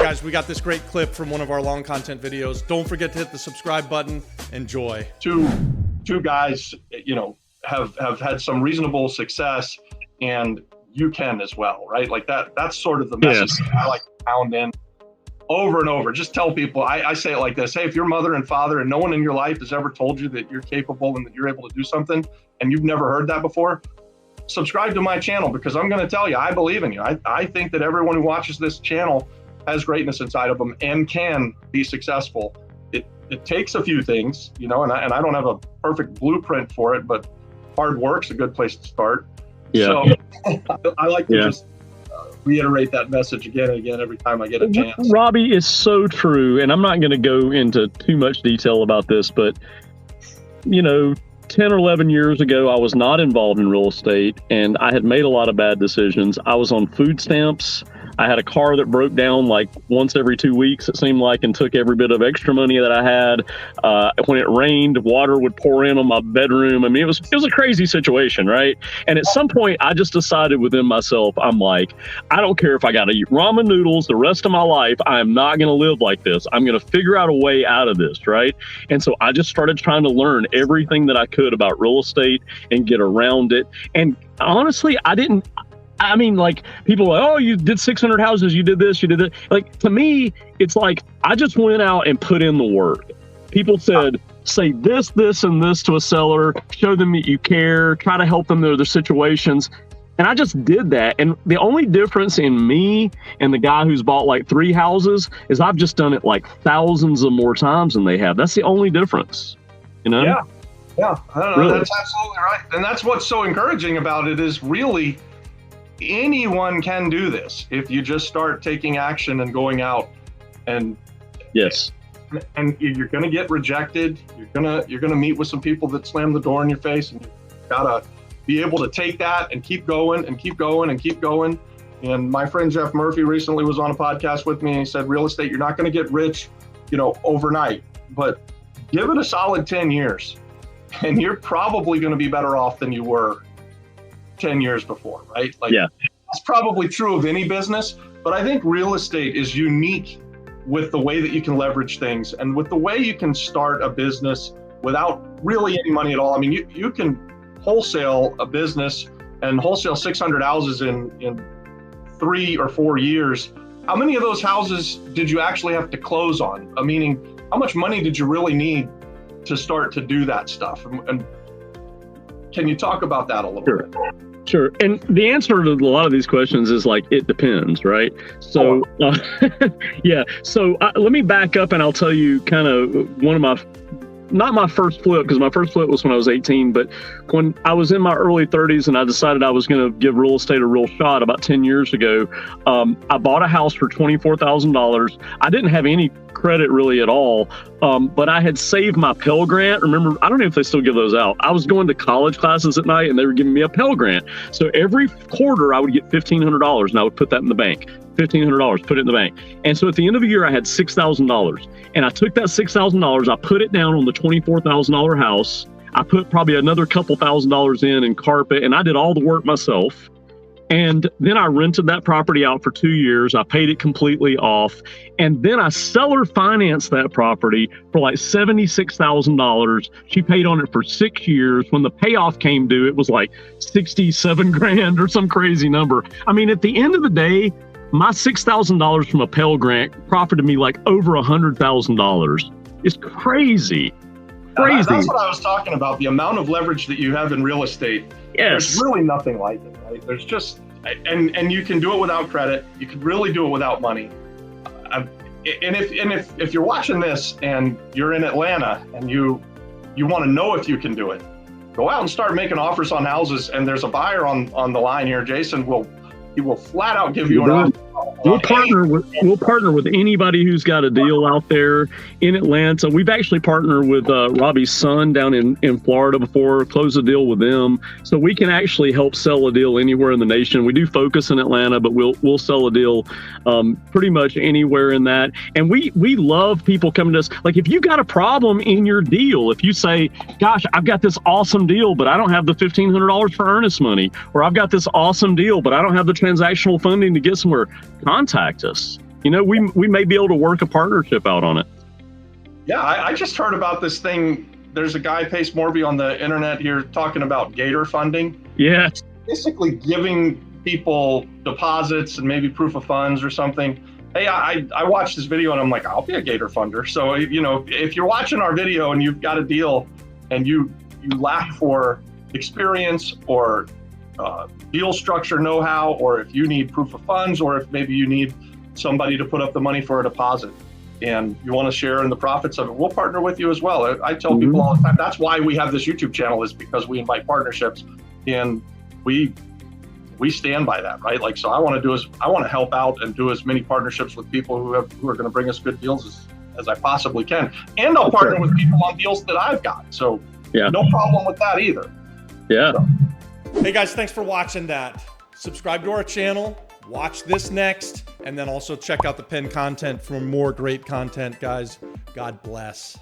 guys, we got this great clip from one of our long content videos. Don't forget to hit the subscribe button. Enjoy. Two guys, have had some reasonable success, and you can as well, right? Like that's sort of the message I like to pound in over and over. Just tell people, I say it like this: hey, if your mother and father and no one in your life has ever told you that you're capable and that you're able to do something, and you've never heard that before, subscribe to my channel, because I'm going to tell you, I believe in you. I think that everyone who watches this channel has greatness inside of them and can be successful. It takes a few things, and I don't have a perfect blueprint for it, but hard work's a good place to start. So I like to just reiterate that message again and again every time I get a chance. Robbie, is so true. And I'm not going to go into too much detail about this, but 10 or 11 years ago, I was not involved in real estate, and I had made a lot of bad decisions. I was on food stamps. I had a car that broke down like once every 2 weeks, it seemed like, and took every bit of extra money that I had. When it rained, water would pour in on my bedroom. I mean, it was a crazy situation, right? And at some point, I just decided within myself, I'm like, I don't care if I got to eat ramen noodles the rest of my life. I am not going to live like this. I'm going to figure out a way out of this, right? And so I just started trying to learn everything that I could about real estate and get around it. And honestly, people are like, oh, you did 600 houses, you did this, you did that. Like, to me, it's like, I just went out and put in the work. People said, say this, and this to a seller, show them that you care, try to help them through their situations. And I just did that. And the only difference in me and the guy who's bought like 3 houses is I've just done it like thousands of more times than they have. That's the only difference, Yeah. I don't know. Really? That's absolutely right. And that's what's so encouraging about it, is really anyone can do this if you just start taking action and going out and and you're going to get rejected. You're going to meet with some people that slam the door in your face, and you've got to be able to take that and keep going and keep going and keep going. And my friend Jeff Murphy recently was on a podcast with me, and he said, real estate, you're not going to get rich, overnight, but give it a solid 10 years and you're probably going to be better off than you were 10 years before, right? That's probably true of any business, but I think real estate is unique with the way that you can leverage things and with the way you can start a business without really any money at all. I mean, you can wholesale a business and wholesale 600 houses in 3 or 4 years. How many of those houses did you actually have to close on? Meaning, how much money did you really need to start to do that stuff? And can you talk about that a little bit? Sure. And the answer to a lot of these questions is like, it depends, right? So, So let me back up and I'll tell you kind of one of my, not my first flip, because my first flip was when I was 18, but when I was in my early 30s and I decided I was going to give real estate a real shot about 10 years ago, I bought a house for $24,000. I didn't have any credit really at all, but I had saved my Pell Grant. Remember, I don't know if they still give those out. I was going to college classes at night and they were giving me a Pell Grant. So every quarter I would get $1,500 and I would put that in the bank. $1,500, put it in the bank. And so at the end of the year, I had $6,000. And I took that $6,000, I put it down on the $24,000 house. I put probably another couple $1,000s in carpet, and I did all the work myself. And then I rented that property out for 2 years. I paid it completely off. And then I seller financed that property for like $76,000. She paid on it for 6 years. When the payoff came due, it was like 67 grand or some crazy number. I mean, at the end of the day, my $6,000 from a Pell Grant profited me like over $100,000. It's crazy. Crazy. That's what I was talking about. The amount of leverage that you have in real estate. Yes. There's really nothing like it, right? There's just, and you can do it without credit. You can really do it without money. And if you're watching this and you're in Atlanta and you want to know if you can do it, go out and start making offers on houses. And there's a buyer on the line here. Jason will flat out give you an offer. We'll partner with anybody who's got a deal out there in Atlanta. We've actually partnered with Robbie's son down in Florida before, closed a deal with them. So we can actually help sell a deal anywhere in the nation. We do focus in Atlanta, but we'll sell a deal pretty much anywhere in that. And we love people coming to us. Like, if you got a problem in your deal, if you say, gosh, I've got this awesome deal, but I don't have the $1,500 for earnest money, or I've got this awesome deal, but I don't have the transactional funding to get somewhere, contact us. You know, we may be able to work a partnership out on it. Yeah, I just heard about this thing. There's a guy, Pace Morby, on the internet here talking about Gator funding. Yeah. Basically giving people deposits and maybe proof of funds or something. Hey, I watched this video and I'm like, I'll be a Gator funder. So, you know, if you're watching our video and you've got a deal and you lack for experience or deal structure know-how, or if you need proof of funds, or if maybe you need somebody to put up the money for a deposit and you want to share in the profits of it, we'll partner with you as well. I tell people all the time, that's why we have this YouTube channel, is because we invite partnerships, and we stand by that, right? Like, so I want to help out and do as many partnerships with people who are going to bring us good deals as I possibly can. And I'll partner with people on deals that I've got. So yeah, no problem with that either. Yeah. So. Hey guys, thanks for watching that. Subscribe to our channel, watch this next, and then also check out the pinned content for more great content, guys. God bless.